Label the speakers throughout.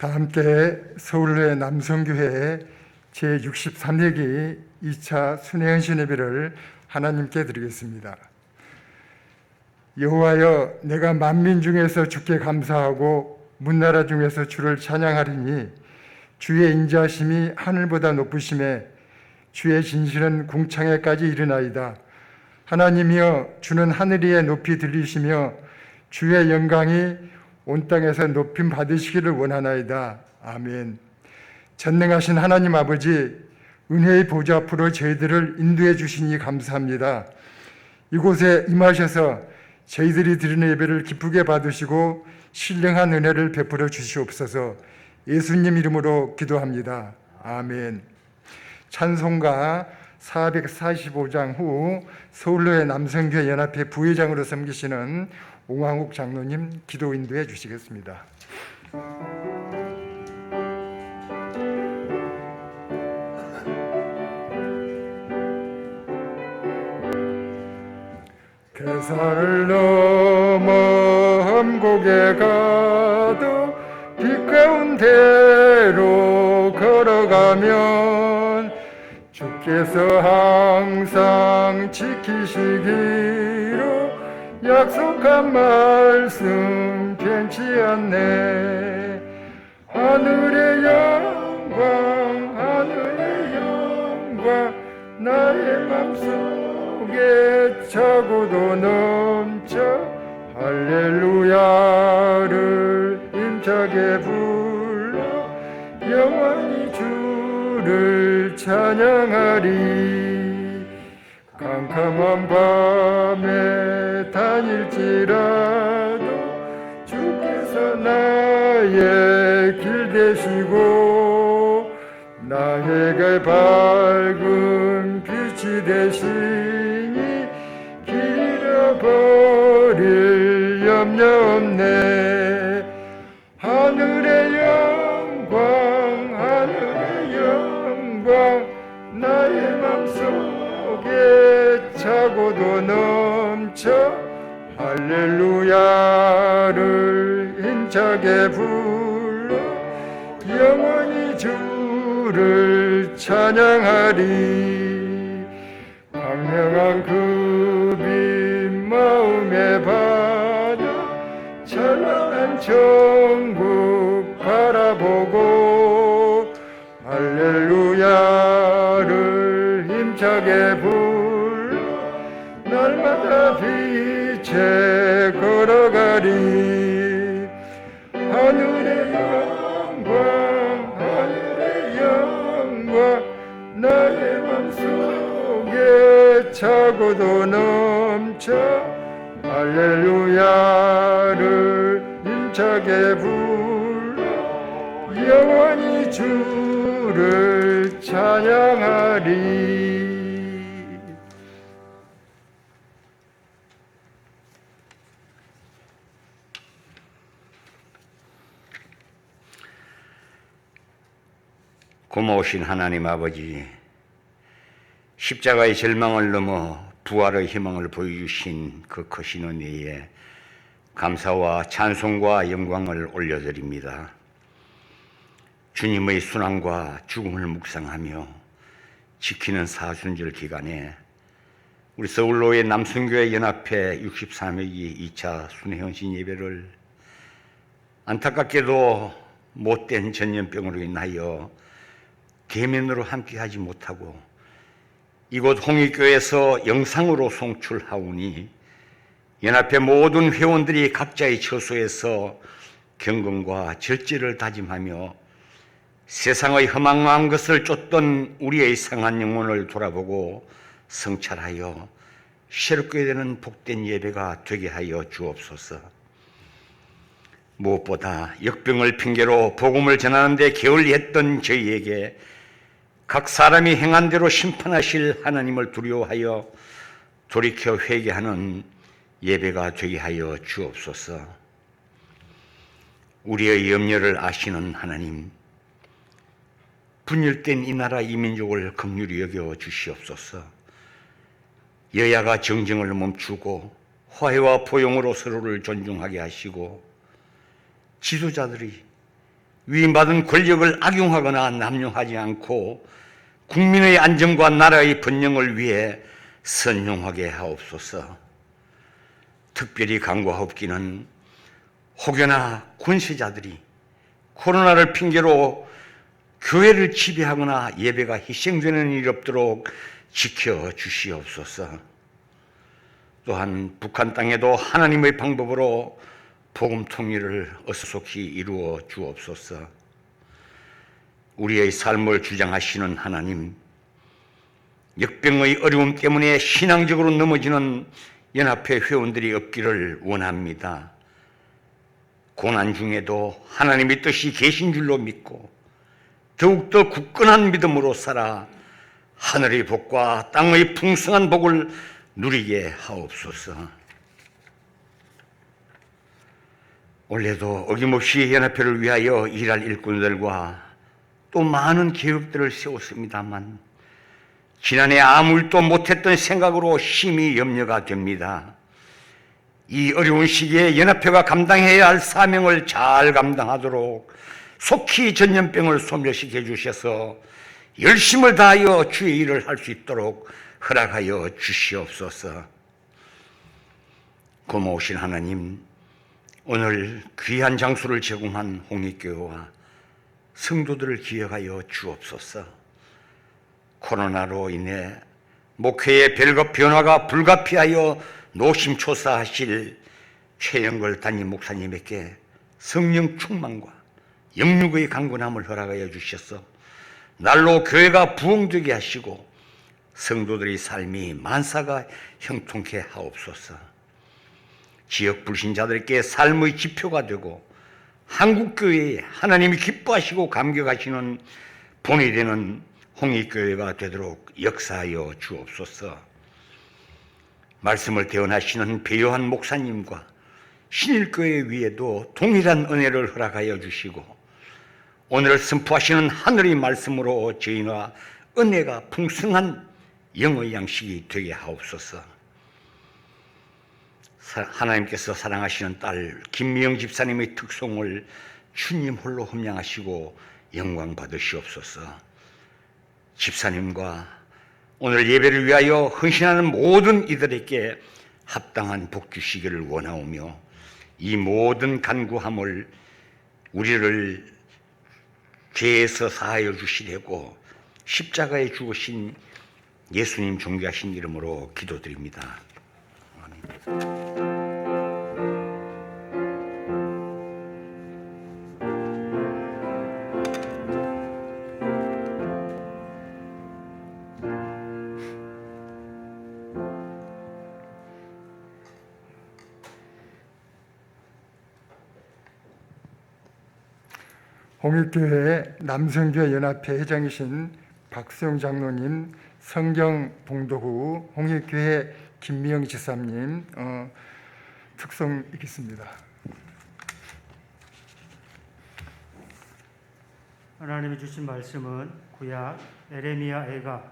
Speaker 1: 다 함께 서울의 남성교회 제63회기 2차 순회헌신 예배를 하나님께 드리겠습니다. 여호와여, 내가 만민 중에서 주께 감사하고 문나라 중에서 주를 찬양하리니 주의 인자하심이 하늘보다 높으심에 주의 진실은 궁창에까지 이르나이다. 하나님이여, 주는 하늘 위에 높이 들리시며 주의 영광이 온 땅에서 높임 받으시기를 원하나이다. 아멘. 전능하신 하나님 아버지, 은혜의 보좌 앞으로 저희들을 인도해 주시니 감사합니다. 이곳에 임하셔서 저희들이 드리는 예배를 기쁘게 받으시고 신령한 은혜를 베풀어 주시옵소서. 예수님 이름으로 기도합니다. 아멘. 찬송가 445장 후 서울로의 남성교회 연합회 부회장으로 섬기시는 옹황욱 장로님 기도 인도해 주시겠습니다. 괴산을 넘어 험곡에 가도 빛 가운데로 걸어가면 주께서 항상 지키시기로 약속한 말씀 변치 않네. 하늘의 영광, 하늘의 영광, 나의 맘속에 차고도 넘쳐 할렐루야를 힘차게 불러 영원히 주를 찬양하리. 캄캄한 밤에 다닐지라도 주께서 나의 길 되시고 나에게 밝은 빛이 되시니 길 잃어버릴 염려 없네. 하늘의 영광, 하늘의 영광, 나의 맘속에 차고도 넘쳐 할렐루야를 힘차게 불러 영원히 주를 찬양하리. 광명한 그 빛 마음에 받아 찬란한 천국 바라보고 할렐루야를 힘차게 불러 날마다 빛에 걸어가리. 하늘의 영광, 하늘의 영광, 나의 맘속에 차고도 넘쳐 할렐루야를 힘차게 불러 영원히 주를 찬양하리.
Speaker 2: 고마우신 하나님 아버지, 십자가의 절망을 넘어 부활의 희망을 보여주신 그 크신 은혜에 감사와 찬송과 영광을 올려드립니다. 주님의 순환과 죽음을 묵상하며 지키는 사순절 기간에 우리 서울로의 남성교회 연합회 63회기 2차 순회헌신 예배를 안타깝게도 못된 전염병으로 인하여 대면으로 함께하지 못하고 이곳 홍익교회에서 영상으로 송출하오니 연합회 모든 회원들이 각자의 처소에서 경건과 절제를 다짐하며 세상의 허망한 것을 쫓던 우리의 상한 영혼을 돌아보고 성찰하여 새롭게 되는 복된 예배가 되게 하여 주옵소서. 무엇보다 역병을 핑계로 복음을 전하는 데 게을리했던 저희에게 각 사람이 행한 대로 심판하실 하나님을 두려워하여 돌이켜 회개하는 예배가 되게 하여 주옵소서. 우리의 염려를 아시는 하나님, 분열된 이 나라 이 민족을 긍휼히 여겨 주시옵소서. 여야가 정쟁을 멈추고 화해와 포용으로 서로를 존중하게 하시고 지도자들이 위임받은 권력을 악용하거나 남용하지 않고 국민의 안전과 나라의 번영을 위해 선용하게 하옵소서. 특별히 간구하옵기는 혹여나 권세자들이 코로나를 핑계로 교회를 지배하거나 예배가 희생되는 일이 없도록 지켜주시옵소서. 또한 북한 땅에도 하나님의 방법으로 복음 통일을 어수속히 이루어 주옵소서. 우리의 삶을 주장하시는 하나님, 역병의 어려움 때문에 신앙적으로 넘어지는 연합회 회원들이 없기를 원합니다. 고난 중에도 하나님의 뜻이 계신 줄로 믿고 더욱더 굳건한 믿음으로 살아 하늘의 복과 땅의 풍성한 복을 누리게 하옵소서. 올해도 어김없이 연합회를 위하여 일할 일꾼들과 또 많은 계획들을 세웠습니다만 지난해 아무 일도 못했던 생각으로 심히 염려가 됩니다. 이 어려운 시기에 연합회가 감당해야 할 사명을 잘 감당하도록 속히 전염병을 소멸시켜 주셔서 열심을 다하여 주의 일을 할 수 있도록 허락하여 주시옵소서. 고마우신 하나님, 오늘 귀한 장소를 제공한 홍익교회와 성도들을 기억하여 주옵소서. 코로나로 인해 목회의 별것 변화가 불가피하여 노심초사하실 최영걸 담임 목사님에게 성령 충만과 영육의 강건함을 허락하여 주셔서 날로 교회가 부흥되게 하시고 성도들의 삶이 만사가 형통케 하옵소서. 지역 불신자들께 삶의 지표가 되고 한국교회에 하나님이 기뻐하시고 감격하시는 본이 되는 홍익교회가 되도록 역사하여 주옵소서. 말씀을 대언하시는 배요한 목사님과 신일교회 위에도 동일한 은혜를 허락하여 주시고 오늘 선포하시는 하늘의 말씀으로 저희와 은혜가 풍성한 영의 양식이 되게 하옵소서. 하나님께서 사랑하시는 딸 김미영 집사님의 특송을 주님 홀로 험양하시고 영광 받으시옵소서. 집사님과 오늘 예배를 위하여 헌신하는 모든 이들에게 합당한 복 주시기를 원하오며 이 모든 간구함을 우리를 죄에서 사하여 주시려고 십자가에 죽으신 예수님 존귀하신 이름으로 기도드립니다. 아멘.
Speaker 1: 홍익교회 남성교회 연합회 회장이신 박수영 장로님, 성경 봉독 후 홍익교회 김미영 지사님 특송 읽겠습니다.
Speaker 3: 하나님이 주신 말씀은 구약 에레미야 애가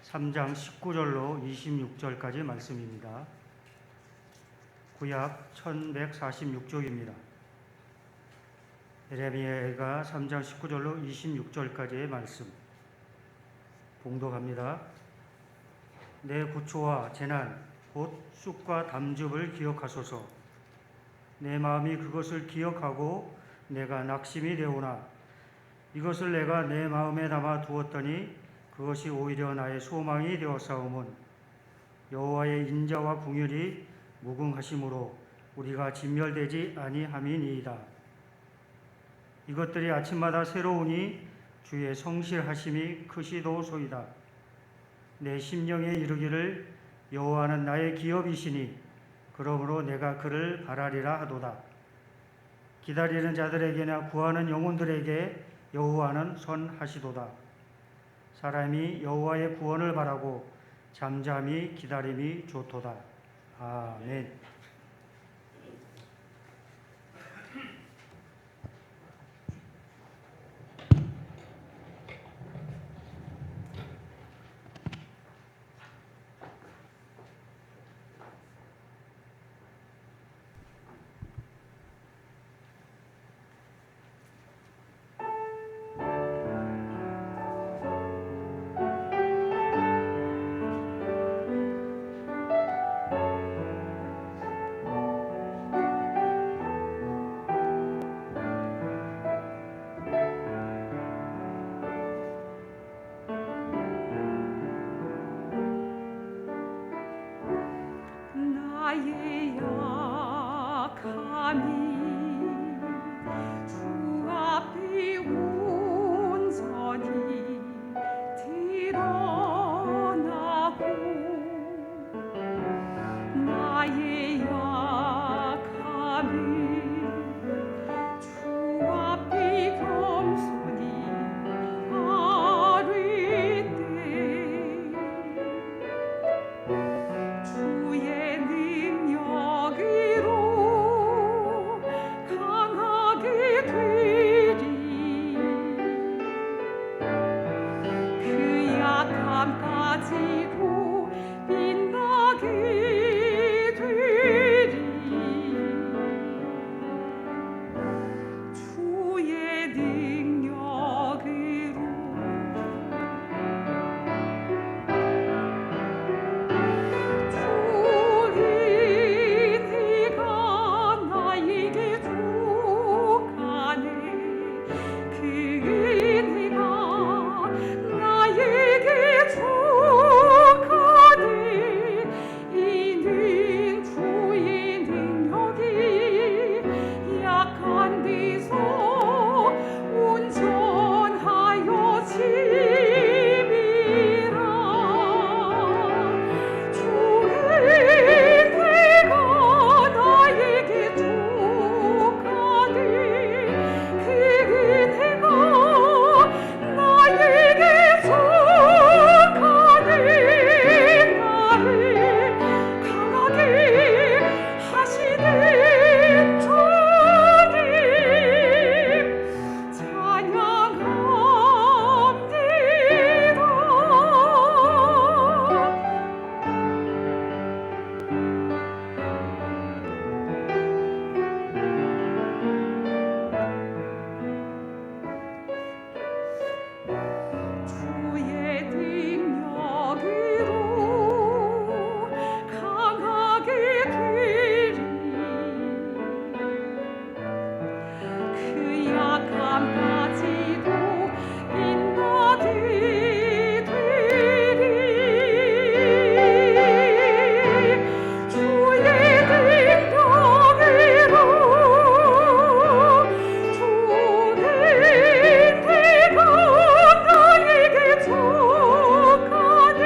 Speaker 3: 3장 19절로 26절까지 말씀입니다. 구약 1146쪽입니다. 에레미야 애가 3장 19절로 26절까지의 말씀 봉독합니다. 내 구초와 재난 곧 쑥과 담즙을 기억하소서. 내 마음이 그것을 기억하고 내가 낙심이 되오나 이것을 내가 내 마음에 담아 두었더니 그것이 오히려 나의 소망이 되었사오면 여호와의 인자와 궁율이 무궁하심으로 우리가 진멸되지 아니함이니이다. 이것들이 아침마다 새로우니 주의 성실하심이 크시도소이다. 내 심령에 이르기를 여호와는 나의 기업이시니 그러므로 내가 그를 바라리라 하도다. 기다리는 자들에게나 구하는 영혼들에게 여호와는 선하시도다. 사람이 여호와의 구원을 바라고 잠잠히 기다림이 좋도다. 아멘.
Speaker 4: 주 앞이 온전히 드러나고 나의 약함을 주 앞이 겸손히 아뢰되 주의 능력으로 강하게 되리 그 약함까지도 빛나게 되리 주의 능력으로 주의 은혜가 나에게 족하네 그 은혜가 나에게 족하네 이는 주의 능력이 약한 데서 온전하여 짐이라 주의 은혜가 나에게 족하네 그 은혜가 나에게 족하네 나를 강하게 하시는 주님 찬양합니다 주의 능력으로 강하게 되리 그 약함까지도 빛나게 되리 주의 능력으로 주의 은혜가 나에게 족하네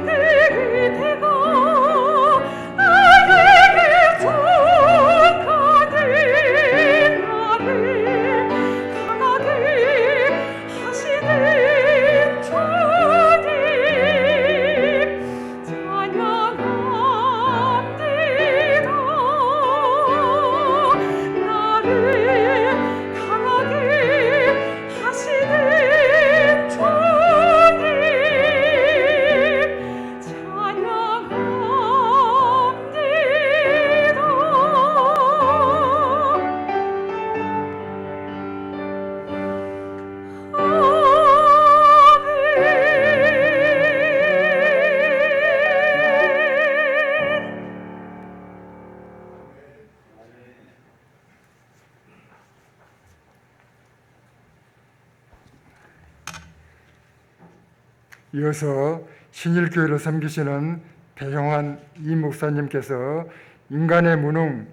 Speaker 4: 내 은혜가 나에게 족하네 나를 강하게 하시는 주님 찬양합니다 나를 강하게 하시는 주님
Speaker 1: 이어서 신일교회를 섬기시는 배형환 이 목사님께서 인간의 무능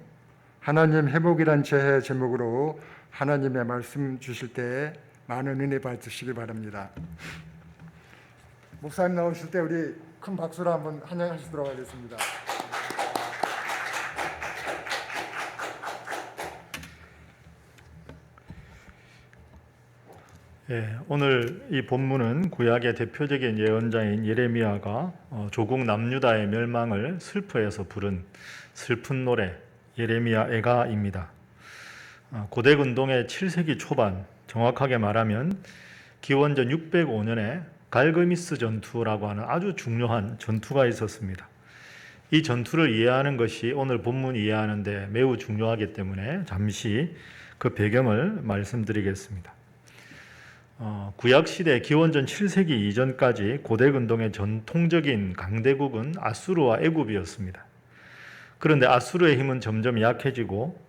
Speaker 1: 하나님 회복이란 제해 제목으로 하나님의 말씀 주실 때 많은 은혜 받으시기 바랍니다. 목사님 나오실 때 우리 큰 박수로 한번 환영하시도록 하겠습니다.
Speaker 5: 오늘 이 본문은 구약의 대표적인 예언자인 예레미야가 조국 남유다의 멸망을 슬퍼해서 부른 슬픈 노래 예레미야 애가입니다. 고대 근동의 7세기 초반, 정확하게 말하면 기원전 605년에 갈그미스 전투라고 하는 아주 중요한 전투가 있었습니다. 이 전투를 이해하는 것이 오늘 본문 이해하는 데 매우 중요하기 때문에 잠시 그 배경을 말씀드리겠습니다. 구약시대 기원전 7세기 이전까지 고대 근동의 전통적인 강대국은 아수르와 애굽이었습니다. 그런데 아수르의 힘은 점점 약해지고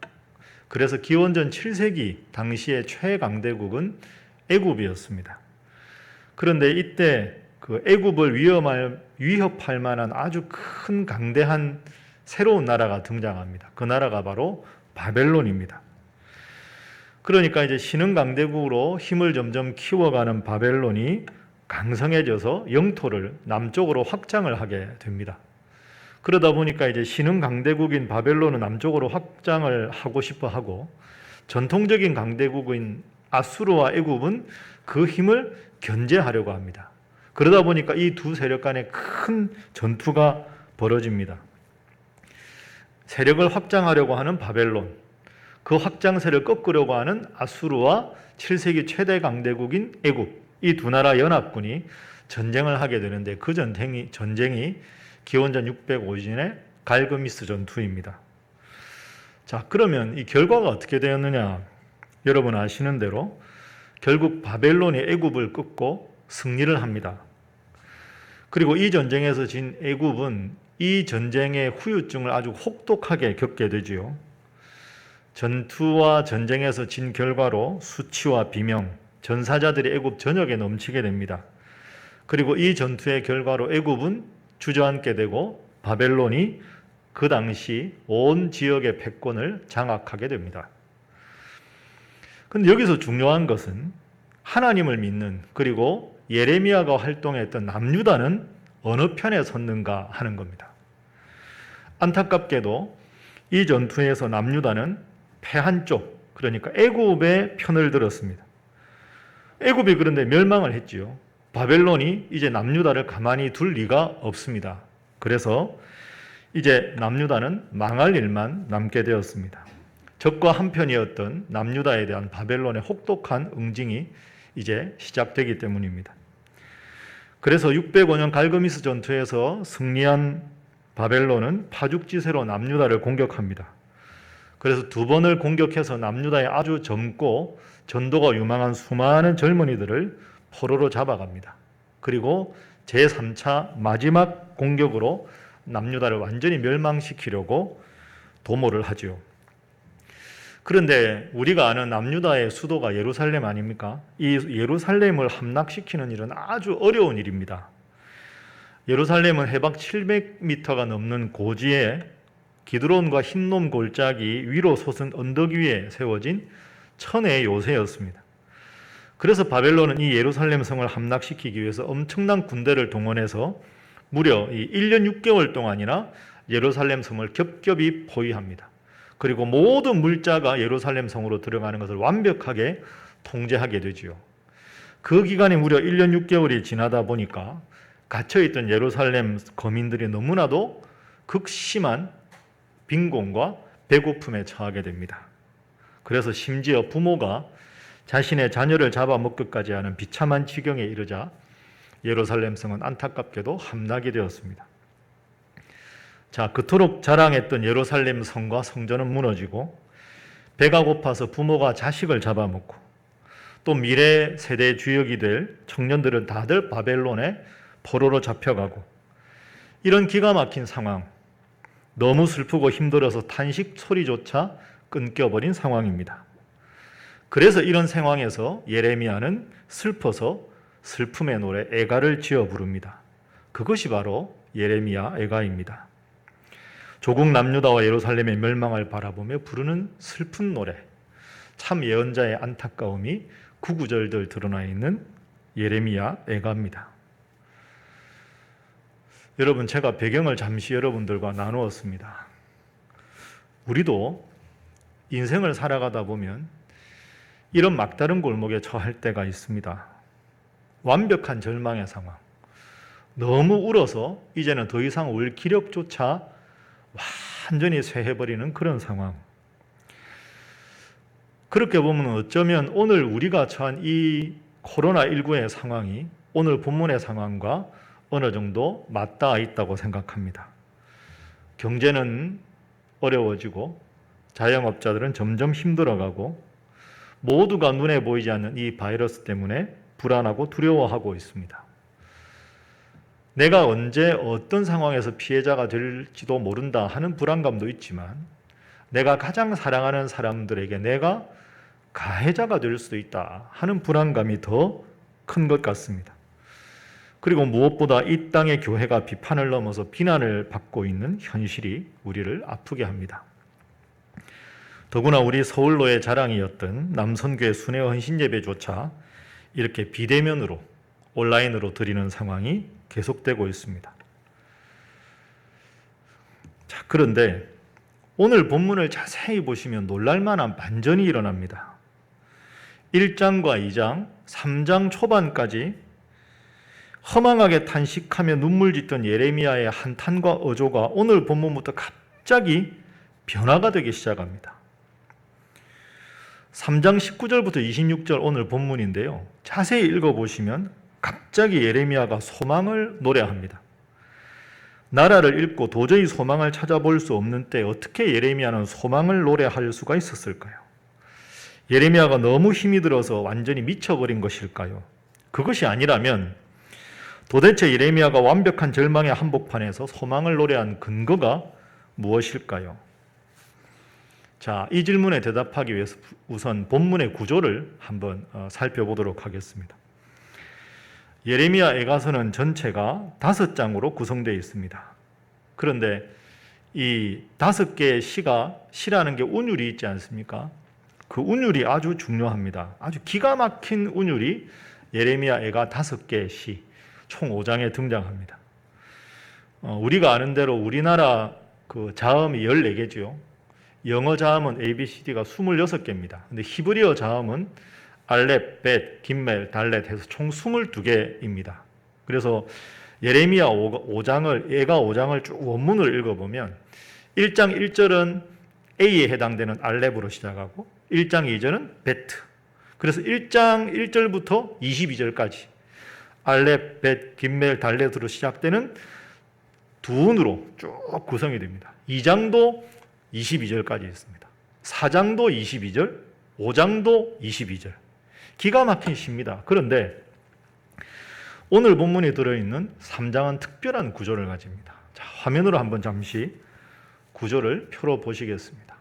Speaker 5: 그래서 기원전 7세기 당시의 최강대국은 애굽이었습니다. 그런데 이때 그 애굽을 위협할 만한 아주 큰 강대한 새로운 나라가 등장합니다. 그 나라가 바로 바벨론입니다. 그러니까 이제 신흥 강대국으로 힘을 점점 키워가는 바벨론이 강성해져서 영토를 남쪽으로 확장을 하게 됩니다. 그러다 보니까 이제 신흥 강대국인 바벨론은 남쪽으로 확장을 하고 싶어 하고, 전통적인 강대국인 아수르와 애굽은 그 힘을 견제하려고 합니다. 그러다 보니까 이 두 세력 간에 큰 전투가 벌어집니다. 세력을 확장하려고 하는 바벨론, 그 확장세를 꺾으려고 하는 아수르와 7세기 최대 강대국인 애굽, 이 두 나라 연합군이 전쟁을 하게 되는데, 그 전쟁이 기원전 605년의 갈그미스 전투입니다. 자, 그러면 이 결과가 어떻게 되었느냐? 여러분 아시는 대로 결국 바벨론이 애굽을 꺾고 승리를 합니다. 그리고 이 전쟁에서 진 애굽은 이 전쟁의 후유증을 아주 혹독하게 겪게 되지요. 전투와 전쟁에서 진 결과로 수치와 비명, 전사자들이 애굽 전역에 넘치게 됩니다. 그리고 이 전투의 결과로 애굽은 주저앉게 되고 바벨론이 그 당시 온 지역의 패권을 장악하게 됩니다. 그런데 여기서 중요한 것은 하나님을 믿는, 그리고 예레미야가 활동했던 남유다는 어느 편에 섰는가 하는 겁니다. 안타깝게도 이 전투에서 남유다는 패한 쪽, 그러니까 애굽의 편을 들었습니다. 애굽이 그런데 멸망을 했지요. 바벨론이 이제 남유다를 가만히 둘 리가 없습니다. 그래서 이제 남유다는 망할 일만 남게 되었습니다. 적과 한편이었던 남유다에 대한 바벨론의 혹독한 응징이 이제 시작되기 때문입니다. 그래서 605년 갈그미스 전투에서 승리한 바벨론은 파죽지세로 남유다를 공격합니다. 그래서 두 번을 공격해서 남유다의 아주 젊고 전도가 유망한 수많은 젊은이들을 포로로 잡아갑니다. 그리고 제3차 마지막 공격으로 남유다를 완전히 멸망시키려고 도모를 하죠. 그런데 우리가 아는 남유다의 수도가 예루살렘 아닙니까? 이 예루살렘을 함락시키는 일은 아주 어려운 일입니다. 예루살렘은 해박 700m가 넘는 고지에 기드론과 흰놈 골짜기 위로 솟은 언덕 위에 세워진 천의 요새였습니다. 그래서 바벨론은 이 예루살렘 성을 함락시키기 위해서 엄청난 군대를 동원해서 무려 1년 6개월 동안이나 예루살렘 성을 겹겹이 포위합니다. 그리고 모든 물자가 예루살렘 성으로 들어가는 것을 완벽하게 통제하게 되지요. 그 기간이 무려 1년 6개월이 지나다 보니까 갇혀있던 예루살렘 거민들이 너무나도 극심한 빈곤과 배고픔에 처하게 됩니다. 그래서 심지어 부모가 자신의 자녀를 잡아먹기까지 하는 비참한 지경에 이르자 예루살렘 성은 안타깝게도 함락이 되었습니다. 자, 그토록 자랑했던 예루살렘 성과 성전은 무너지고, 배가 고파서 부모가 자식을 잡아먹고, 또 미래 세대의 주역이 될 청년들은 다들 바벨론에 포로로 잡혀가고, 이런 기가 막힌 상황, 너무 슬프고 힘들어서 탄식 소리조차 끊겨버린 상황입니다. 그래서 이런 상황에서 예레미야는 슬퍼서 슬픔의 노래 애가를 지어 부릅니다. 그것이 바로 예레미야 애가입니다. 조국 남유다와 예루살렘의 멸망을 바라보며 부르는 슬픈 노래, 참 예언자의 안타까움이 구구절들 드러나 있는 예레미야 애가입니다. 여러분, 제가 배경을 잠시 여러분들과 나누었습니다. 우리도 인생을 살아가다 보면 이런 막다른 골목에 처할 때가 있습니다. 완벽한 절망의 상황, 너무 울어서 이제는 더 이상 울 기력조차 완전히 쇠해버리는 그런 상황. 그렇게 보면 어쩌면 오늘 우리가 처한 이 코로나19의 상황이 오늘 본문의 상황과 어느 정도 맞닿아 있다고 생각합니다. 경제는 어려워지고 자영업자들은 점점 힘들어가고 모두가 눈에 보이지 않는 이 바이러스 때문에 불안하고 두려워하고 있습니다. 내가 언제 어떤 상황에서 피해자가 될지도 모른다 하는 불안감도 있지만, 내가 가장 사랑하는 사람들에게 내가 가해자가 될 수도 있다 하는 불안감이 더 큰 것 같습니다. 그리고 무엇보다 이 땅의 교회가 비판을 넘어서 비난을 받고 있는 현실이 우리를 아프게 합니다. 더구나 우리 서울로의 자랑이었던 남선교회 순회 헌신예배조차 이렇게 비대면으로 온라인으로 드리는 상황이 계속되고 있습니다. 자, 그런데 오늘 본문을 자세히 보시면 놀랄만한 반전이 일어납니다. 1장과 2장, 3장 초반까지 허망하게 탄식하며 눈물 짓던 예레미야의 한탄과 어조가 오늘 본문부터 갑자기 변화가 되기 시작합니다. 3장 19절부터 26절 오늘 본문인데요. 자세히 읽어보시면 갑자기 예레미야가 소망을 노래합니다. 나라를 잃고 도저히 소망을 찾아볼 수 없는 때 어떻게 예레미야는 소망을 노래할 수가 있었을까요? 예레미야가 너무 힘이 들어서 완전히 미쳐버린 것일까요? 그것이 아니라면 도대체 예레미야가 완벽한 절망의 한복판에서 소망을 노래한 근거가 무엇일까요? 자, 이 질문에 대답하기 위해서 우선 본문의 구조를 한번 살펴보도록 하겠습니다. 예레미야 애가서는 전체가 5장으로 구성되어 있습니다. 그런데 이 5개의 시라는 게 운율이 있지 않습니까? 그 운율이 아주 중요합니다. 아주 기가 막힌 운율이 예레미야 애가 5개의 시, 총 5장에 등장합니다. 우리가 아는 대로 우리나라 그 자음이 14개죠. 영어 자음은 ABCD가 26개입니다. 근데 히브리어 자음은 알렙, 벳, 김멜, 달렛 해서 총 22개입니다. 그래서 예레미야 5장을, 애가 5장을 쭉 원문을 읽어보면 1장 1절은 A에 해당되는 알렙으로 시작하고 1장 2절은 베트. 그래서 1장 1절부터 22절까지 알렙, 벳, 김멜, 달렛으로 시작되는 두 운으로 쭉 구성이 됩니다. 2장도 22절까지 있습니다. 4장도 22절, 5장도 22절. 기가 막힌 시입니다. 그런데 오늘 본문에 들어있는 3장은 특별한 구조를 가집니다. 자, 화면으로 한번 잠시 구조를 표로 보시겠습니다.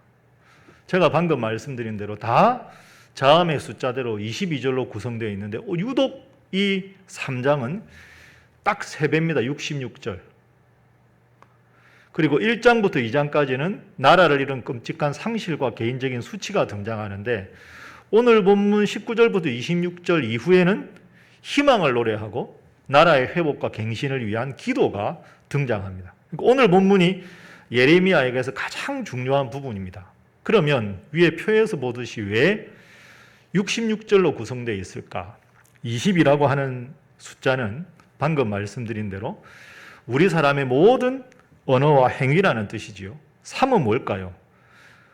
Speaker 5: 제가 방금 말씀드린 대로 다 자음의 숫자대로 22절로 구성되어 있는데 유독 이 3장은 딱 3배입니다. 66절. 그리고 1장부터 2장까지는 나라를 잃은 끔찍한 상실과 개인적인 수치가 등장하는데 오늘 본문 19절부터 26절 이후에는 희망을 노래하고 나라의 회복과 갱신을 위한 기도가 등장합니다. 그러니까 오늘 본문이 예레미야에게서 가장 중요한 부분입니다. 그러면 위에 표에서 보듯이 왜 66절로 구성되어 있을까? 20이라고 하는 숫자는 방금 말씀드린 대로 우리 사람의 모든 언어와 행위라는 뜻이지요. 3은 뭘까요?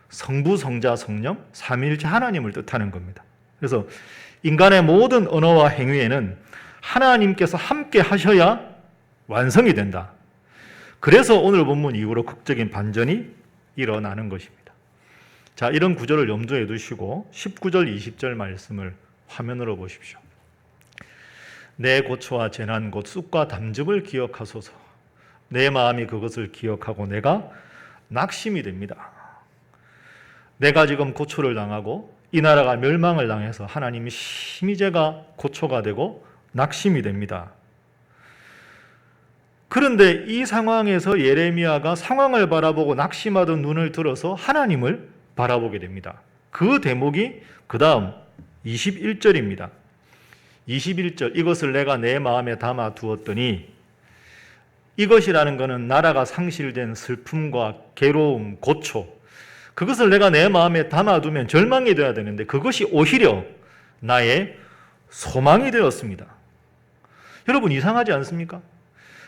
Speaker 5: 성부, 성자, 성령, 삼위일체 하나님을 뜻하는 겁니다. 그래서 인간의 모든 언어와 행위에는 하나님께서 함께 하셔야 완성이 된다. 그래서 오늘 본문 이후로 극적인 반전이 일어나는 것입니다. 자, 이런 구조를 염두에 두시고 19절, 20절 말씀을 화면으로 보십시오. 내 고초와 재난 곧 쑥과 담즙을 기억하소서. 내 마음이 그것을 기억하고 내가 낙심이 됩니다. 내가 지금 고초를 당하고 이 나라가 멸망을 당해서 하나님이 심히 제가 고초가 되고 낙심이 됩니다. 그런데 이 상황에서 예레미야가 상황을 바라보고 낙심하던 눈을 들어서 하나님을 바라보게 됩니다. 그 대목이 그 다음 21절입니다. 21절, 이것을 내가 내 마음에 담아 두었더니, 이것이라는 것은 나라가 상실된 슬픔과 괴로움, 고초, 그것을 내가 내 마음에 담아두면 절망이 되어야 되는데 그것이 오히려 나의 소망이 되었습니다. 여러분 이상하지 않습니까?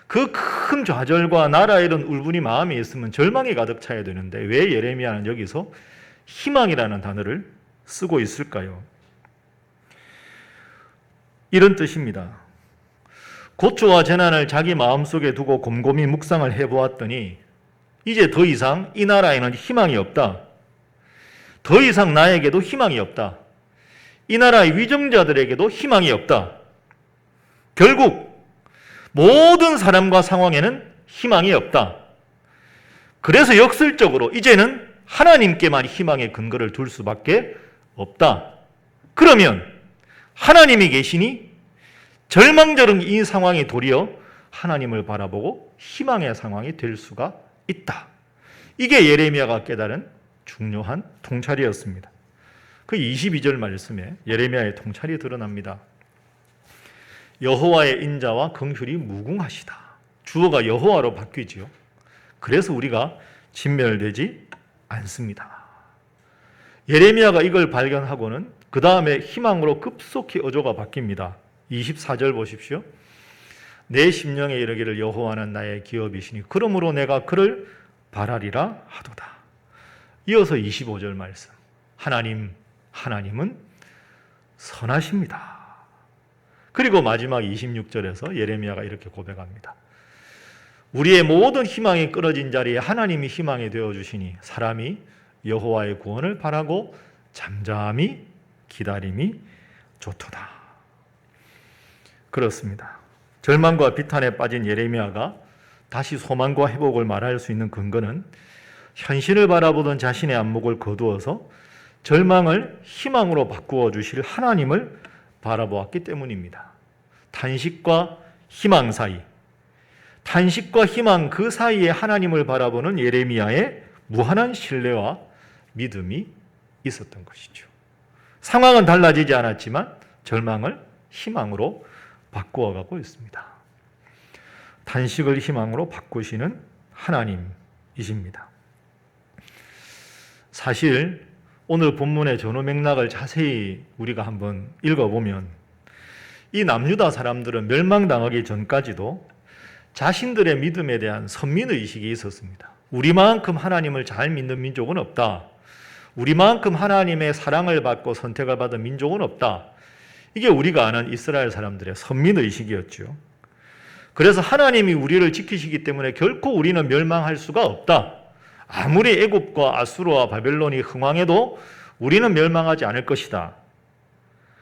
Speaker 5: 그 큰 좌절과 나라 잃은 울분이 마음에 있으면 절망이 가득 차야 되는데 왜 예레미야는 여기서 희망이라는 단어를 쓰고 있을까요? 이런 뜻입니다. 고초와 재난을 자기 마음속에 두고 곰곰이 묵상을 해보았더니 이제 더 이상 이 나라에는 희망이 없다. 더 이상 나에게도 희망이 없다. 이 나라의 위정자들에게도 희망이 없다. 결국 모든 사람과 상황에는 희망이 없다. 그래서 역설적으로 이제는 하나님께만 희망의 근거를 둘 수밖에 없다. 그러면 하나님이 계시니 절망적인 이 상황이 도리어 하나님을 바라보고 희망의 상황이 될 수가 있다. 이게 예레미야가 깨달은 중요한 통찰이었습니다. 그 22절 말씀에 예레미야의 통찰이 드러납니다. 여호와의 인자와 긍휼이 무궁하시다. 주어가 여호와로 바뀌지요. 그래서 우리가 진멸되지 않습니다. 예레미야가 이걸 발견하고는 그 다음에 희망으로 급속히 어조가 바뀝니다. 24절 보십시오. 내 심령에 이르기를 여호와는 나의 기업이시니 그러므로 내가 그를 바라리라 하도다. 이어서 25절 말씀. 하나님은 선하십니다. 그리고 마지막 26절에서 예레미야가 이렇게 고백합니다. 우리의 모든 희망이 끊어진 자리에 하나님이 희망이 되어주시니 사람이 여호와의 구원을 바라고 잠잠히 기다림이 좋도다. 그렇습니다. 절망과 비탄에 빠진 예레미야가 다시 소망과 회복을 말할 수 있는 근거는 현실을 바라보던 자신의 안목을 거두어서 절망을 희망으로 바꾸어 주실 하나님을 바라보았기 때문입니다. 탄식과 희망 사이, 탄식과 희망 그 사이에 하나님을 바라보는 예레미야의 무한한 신뢰와 믿음이 있었던 것이죠. 상황은 달라지지 않았지만 절망을 희망으로 바꾸어가고 있습니다. 탄식을 희망으로 바꾸시는 하나님이십니다. 사실 오늘 본문의 전후 맥락을 자세히 우리가 한번 읽어보면 이 남유다 사람들은 멸망당하기 전까지도 자신들의 믿음에 대한 선민의식이 있었습니다. 우리만큼 하나님을 잘 믿는 민족은 없다. 우리만큼 하나님의 사랑을 받고 선택을 받은 민족은 없다. 이게 우리가 아는 이스라엘 사람들의 선민의식이었죠. 그래서 하나님이 우리를 지키시기 때문에 결코 우리는 멸망할 수가 없다. 아무리 애굽과 아수르와 바벨론이 흥왕해도 우리는 멸망하지 않을 것이다.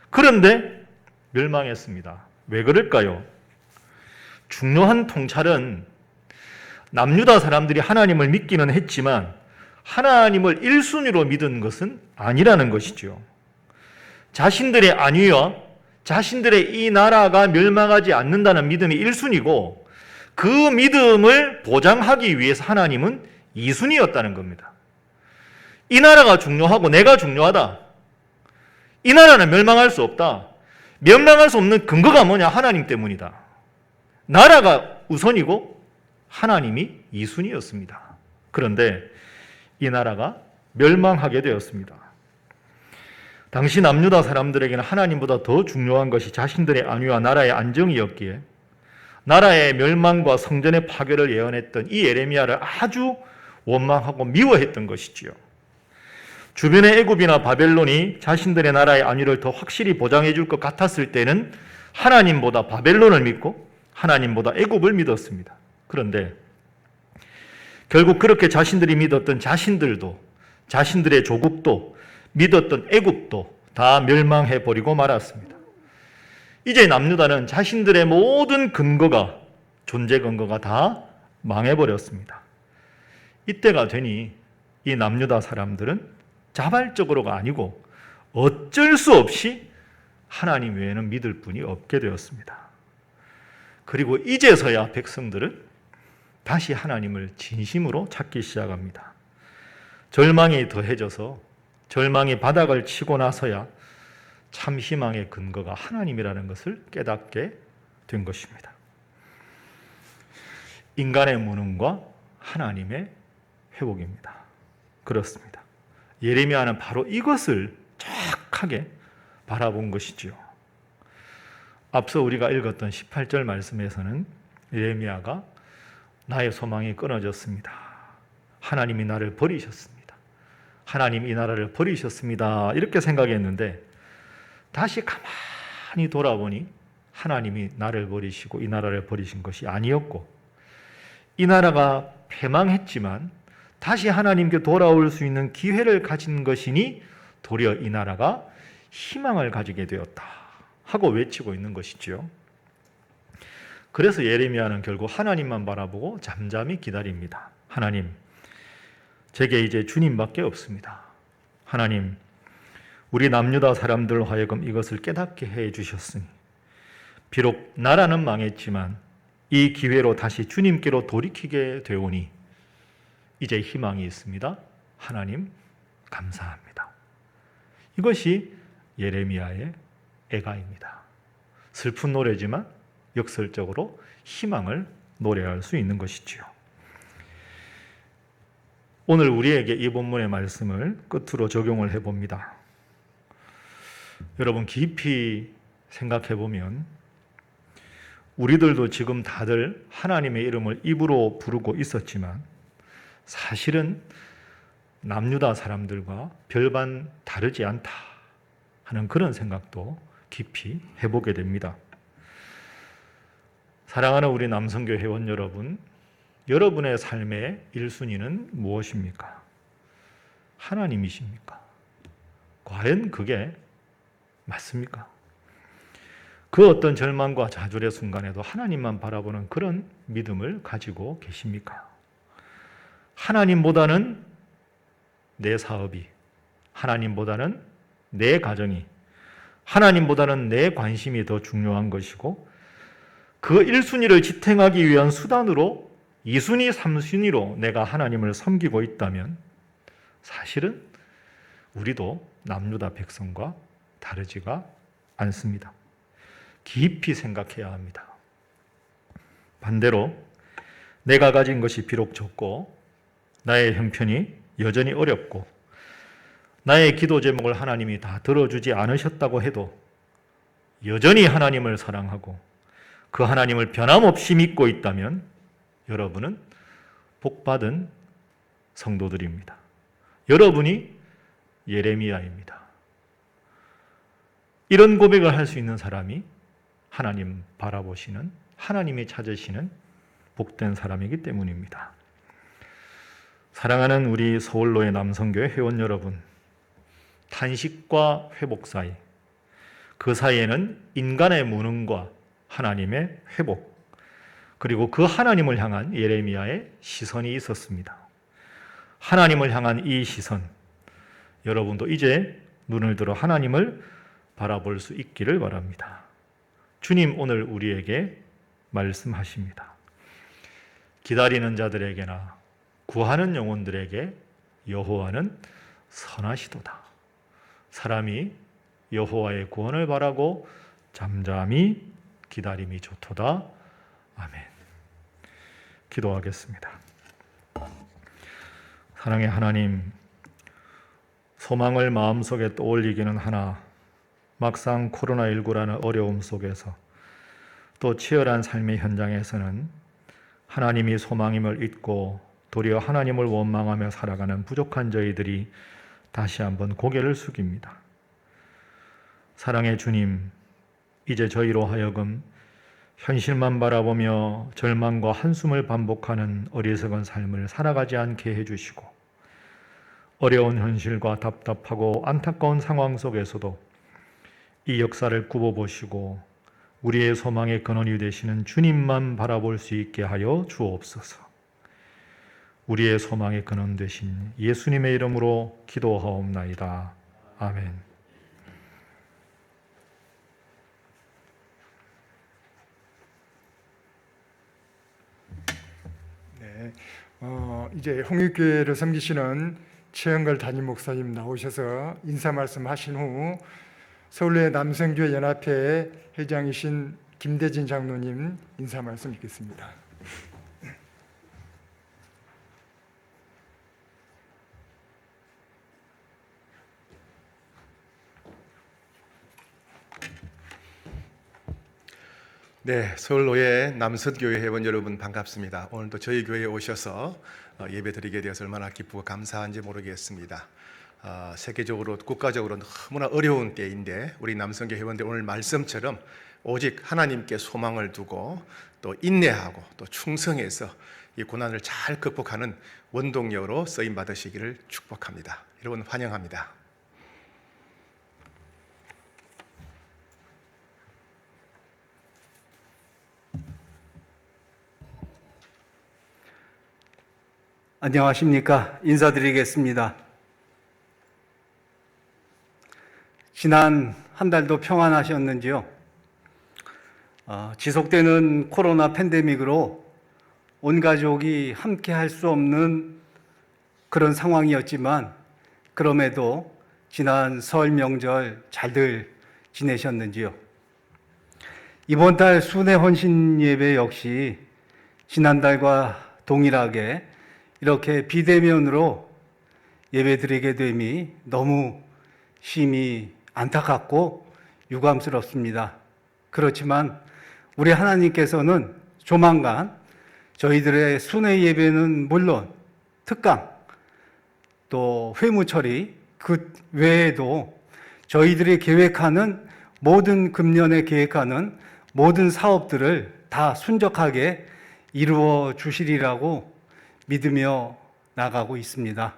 Speaker 5: 그런데 멸망했습니다. 왜 그럴까요? 중요한 통찰은 남유다 사람들이 하나님을 믿기는 했지만 하나님을 1순위로 믿은 것은 아니라는 것이죠. 자신들의 안위와 자신들의 이 나라가 멸망하지 않는다는 믿음이 1순위고 그 믿음을 보장하기 위해서 하나님은 2순위였다는 겁니다. 이 나라가 중요하고 내가 중요하다. 이 나라는 멸망할 수 없다. 멸망할 수 없는 근거가 뭐냐? 하나님 때문이다. 나라가 우선이고 하나님이 2순위였습니다. 그런데 이 나라가 멸망하게 되었습니다. 당시 남유다 사람들에게는 하나님보다 더 중요한 것이 자신들의 안위와 나라의 안정이었기에 나라의 멸망과 성전의 파괴를 예언했던 이 예레미야를 아주 원망하고 미워했던 것이지요. 주변의 애굽이나 바벨론이 자신들의 나라의 안위를 더 확실히 보장해 줄 것 같았을 때는 하나님보다 바벨론을 믿고 하나님보다 애굽을 믿었습니다. 그런데 결국 그렇게 자신들이 믿었던 자신들도 자신들의 조국도 믿었던 애굽도 다 멸망해 버리고 말았습니다. 이제 남유다는 자신들의 모든 근거가 존재 근거가 다 망해 버렸습니다. 이때가 되니 이 남유다 사람들은 자발적으로가 아니고 어쩔 수 없이 하나님 외에는 믿을 분이 없게 되었습니다. 그리고 이제서야 백성들은 다시 하나님을 진심으로 찾기 시작합니다. 절망이 더해져서 절망이 바닥을 치고 나서야 참 희망의 근거가 하나님이라는 것을 깨닫게 된 것입니다. 인간의 무능과 하나님의 회복입니다. 그렇습니다. 예레미야는 바로 이것을 정확하게 바라본 것이지요. 앞서 우리가 읽었던 18절 말씀에서는 예레미야가 나의 소망이 끊어졌습니다. 하나님이 나를 버리셨습니다. 하나님 이 나라를 버리셨습니다. 이렇게 생각했는데 다시 가만히 돌아보니 하나님이 나를 버리시고 이 나라를 버리신 것이 아니었고 이 나라가 패망했지만 다시 하나님께 돌아올 수 있는 기회를 가진 것이니 도리어 이 나라가 희망을 가지게 되었다 하고 외치고 있는 것이지요. 그래서 예레미야는 결국 하나님만 바라보고 잠잠히 기다립니다. 하나님, 제게 이제 주님밖에 없습니다. 하나님, 우리 남유다 사람들 하여금 이것을 깨닫게 해 주셨으니 비록 나라는 망했지만 이 기회로 다시 주님께로 돌이키게 되오니 이제 희망이 있습니다. 하나님 감사합니다. 이것이 예레미야의 애가입니다. 슬픈 노래지만 역설적으로 희망을 노래할 수 있는 것이지요. 오늘 우리에게 이 본문의 말씀을 끝으로 적용을 해봅니다. 여러분 깊이 생각해 보면 우리들도 지금 다들 하나님의 이름을 입으로 부르고 있었지만 사실은 남유다 사람들과 별반 다르지 않다 하는 그런 생각도 깊이 해보게 됩니다. 사랑하는 우리 남성교 회원 여러분, 여러분의 삶의 1순위는 무엇입니까? 하나님이십니까? 과연 그게 맞습니까? 그 어떤 절망과 좌절의 순간에도 하나님만 바라보는 그런 믿음을 가지고 계십니까? 하나님보다는 내 사업이, 하나님보다는 내 가정이, 하나님보다는 내 관심이 더 중요한 것이고 그 1순위를 지탱하기 위한 수단으로 2순위, 3순위로 내가 하나님을 섬기고 있다면 사실은 우리도 남유다 백성과 다르지가 않습니다. 깊이 생각해야 합니다. 반대로 내가 가진 것이 비록 적고 나의 형편이 여전히 어렵고 나의 기도 제목을 하나님이 다 들어주지 않으셨다고 해도 여전히 하나님을 사랑하고 그 하나님을 변함없이 믿고 있다면 여러분은 복받은 성도들입니다. 여러분이 예레미야입니다. 이런 고백을 할 수 있는 사람이 하나님 바라보시는, 하나님이 찾으시는 복된 사람이기 때문입니다. 사랑하는 우리 서울로의 남성교회 회원 여러분, 탄식과 회복 사이, 그 사이에는 인간의 무능과 하나님의 회복, 그리고 그 하나님을 향한 예레미야의 시선이 있었습니다. 하나님을 향한 이 시선, 여러분도 이제 눈을 들어 하나님을 바라볼 수 있기를 바랍니다. 주님 오늘 우리에게 말씀하십니다. 기다리는 자들에게나 구하는 영혼들에게 여호와는 선하시도다. 사람이 여호와의 구원을 바라고 잠잠히 기다림이 좋도다. 아멘. 기도하겠습니다. 사랑의 하나님, 소망을 마음속에 떠올리기는 하나 막상 코로나19라는 어려움 속에서 또 치열한 삶의 현장에서는 하나님이 소망임을 잊고 도리어 하나님을 원망하며 살아가는 부족한 저희들이 다시 한번 고개를 숙입니다. 사랑의 주님, 이제 저희로 하여금 현실만 바라보며 절망과 한숨을 반복하는 어리석은 삶을 살아가지 않게 해주시고 어려운 현실과 답답하고 안타까운 상황 속에서도 이 역사를 굽어보시고 우리의 소망의 근원이 되시는 주님만 바라볼 수 있게 하여 주옵소서. 우리의 소망의 근원 되신 예수님의 이름으로 기도하옵나이다. 아멘.
Speaker 1: 네, 이제 홍익교회를 섬기시는 최영걸 담임 목사님 나오셔서 인사 말씀하신 후 서울의 남성교회 연합회 회장이신 김대진 장로님 인사 말씀 읽겠습니다.
Speaker 6: 네, 서울로의 남선교회 회원 여러분 반갑습니다. 오늘도 저희 교회에 오셔서 예배드리게 되어서 얼마나 기쁘고 감사한지 모르겠습니다. 세계적으로 국가적으로 너무나 어려운 때인데 우리 남성교 회원들 오늘 말씀처럼 오직 하나님께 소망을 두고 또 인내하고 또 충성해서 이 고난을 잘 극복하는 원동력으로 쓰임 받으시기를 축복합니다. 여러분 환영합니다.
Speaker 7: 안녕하십니까? 인사드리겠습니다. 지난 한 달도 평안하셨는지요? 지속되는 코로나 팬데믹으로 온 가족이 함께 할 수 없는 그런 상황이었지만 그럼에도 지난 설 명절 잘들 지내셨는지요? 이번 달 순회 헌신 예배 역시 지난달과 동일하게 이렇게 비대면으로 예배드리게 됨이 너무 심히 안타깝고 유감스럽습니다. 그렇지만 우리 하나님께서는 조만간 저희들의 순회 예배는 물론 특강 또 회무처리 그 외에도 저희들이 계획하는 모든 금년에 계획하는 모든 사업들을 다 순적하게 이루어 주시리라고 믿으며 나가고 있습니다.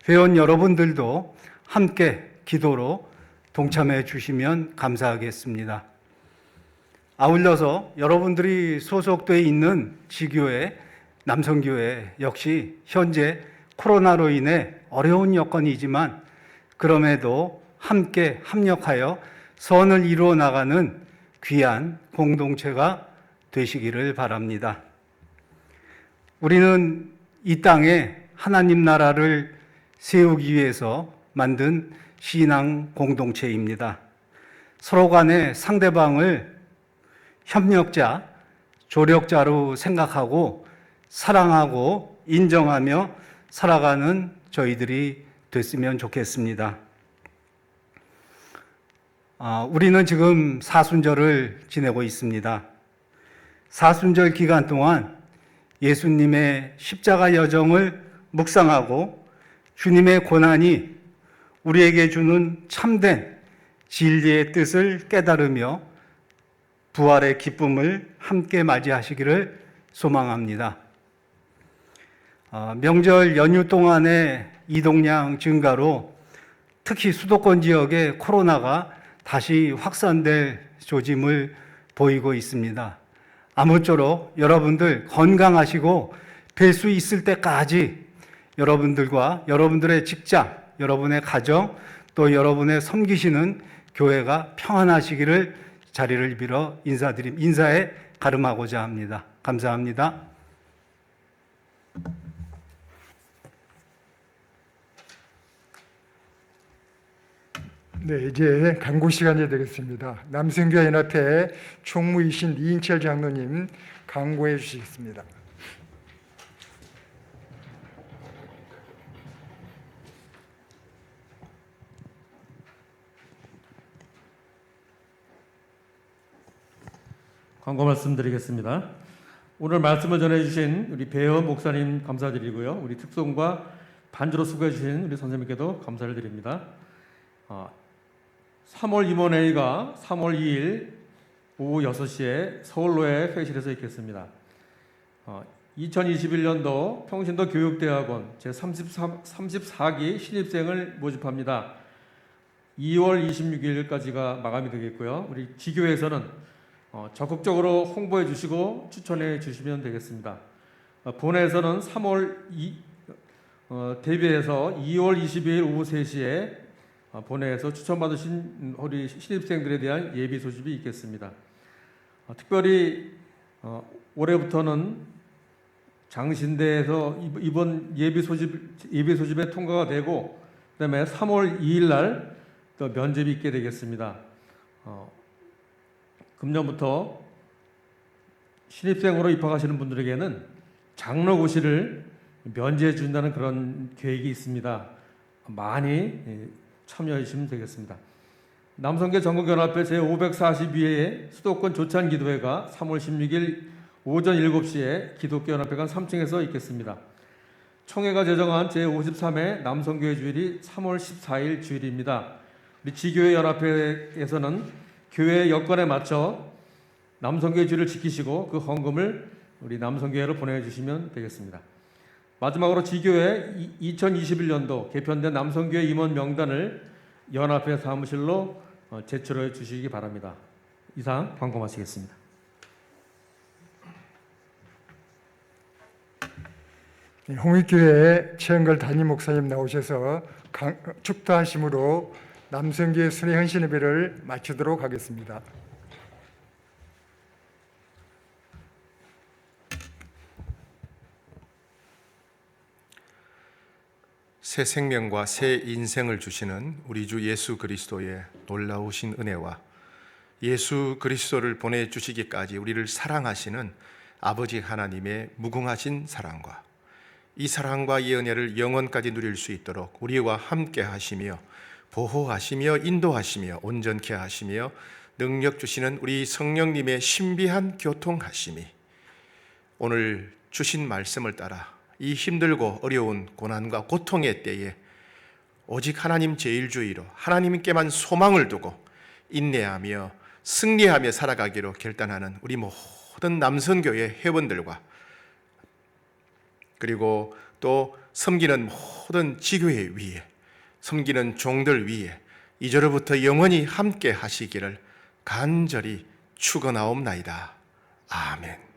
Speaker 7: 회원 여러분들도 함께 기도로 동참해 주시면 감사하겠습니다. 아울러서 여러분들이 소속되어 있는 지교회, 남성교회 역시 현재 코로나로 인해 어려운 여건이지만 그럼에도 함께 합력하여 선을 이루어 나가는 귀한 공동체가 되시기를 바랍니다. 우리는 이 땅에 하나님 나라를 세우기 위해서 만든 신앙 공동체입니다. 서로 간에 상대방을 협력자, 조력자로 생각하고 사랑하고 인정하며 살아가는 저희들이 됐으면 좋겠습니다. 우리는 지금 사순절을 지내고 있습니다. 사순절 기간 동안 예수님의 십자가 여정을 묵상하고 주님의 고난이 우리에게 주는 참된 진리의 뜻을 깨달으며 부활의 기쁨을 함께 맞이하시기를 소망합니다. 명절 연휴 동안의 이동량 증가로 특히 수도권 지역에 코로나가 다시 확산될 조짐을 보이고 있습니다. 아무쪼록 여러분들 건강하시고 뵐 수 있을 때까지 여러분들과 여러분들의 직장, 여러분의 가정, 또 여러분의 섬기시는 교회가 평안하시기를 자리를 빌어 인사에 가름하고자 합니다. 감사합니다.
Speaker 1: 네, 이제 강구 시간이 되겠습니다. 남성교회 연합회 총무이신 이인철 장로님 강구해 주시겠습니다.
Speaker 8: 광고 말씀드리겠습니다. 오늘 말씀을 전해주신 우리 배현 목사님 감사드리고요. 우리 특송과 반주로 수고해주신 우리 선생님께도 감사를 드립니다. 3월 임원회의가 3월 2일 오후 6시에 서울로의 회의실에서 있겠습니다. 2021년도 평신도 교육대학원 제34기 신입생을 모집합니다. 2월 26일까지가 마감이 되겠고요. 우리 지교회에서는 적극적으로 홍보해 주시고 추천해 주시면 되겠습니다. 본회에서는 3월 대비해서 2월 22일 오후 3시에 본회에서 추천받으신 우리 신입생들에 대한 예비 소집이 있겠습니다. 특별히 올해부터는 장신대에서 이번 예비 소집에 통과가 되고 그다음에 3월 2일 날 또 면접이 있게 되겠습니다. 금년부터 신입생으로 입학하시는 분들에게는 장로고시를 면제해 준다는 그런 계획이 있습니다. 많이 참여해 주시면 되겠습니다. 남성계 전국연합회 제542회 수도권 조찬기도회가 3월 16일 오전 7시에 기독교연합회 관 3층에서 있겠습니다. 총회가 제정한 제53회 남성교회 주일이 3월 14일 주일입니다. 우리 지교회 연합회에서는 교회 여건에 맞춰 남성교회 주일을 지키시고 그 헌금을 우리 남성교회로 보내주시면 되겠습니다. 마지막으로 지교회 2021년도 개편된 남성교회 임원 명단을 연합회 사무실로 제출해 주시기 바랍니다. 이상 광고 마치겠습니다.
Speaker 1: 홍익교회 최영걸 담임 목사님 나오셔서 축도하심으로 남성교회 순회 헌신 예배를 마치도록 하겠습니다.
Speaker 6: 새 생명과 새 인생을 주시는 우리 주 예수 그리스도의 놀라우신 은혜와 예수 그리스도를 보내주시기까지 우리를 사랑하시는 아버지 하나님의 무궁하신 사랑과 이 사랑과 이 은혜를 영원까지 누릴 수 있도록 우리와 함께 하시며 보호하시며 인도하시며 온전케 하시며 능력 주시는 우리 성령님의 신비한 교통하심이 오늘 주신 말씀을 따라 이 힘들고 어려운 고난과 고통의 때에 오직 하나님 제일주의로 하나님께만 소망을 두고 인내하며 승리하며 살아가기로 결단하는 우리 모든 남선교회 회원들과 그리고 또 섬기는 모든 지교회 위에 섬기는 종들 위에 이제로부터 영원히 함께 하시기를 간절히 축원하옵나이다. 아멘.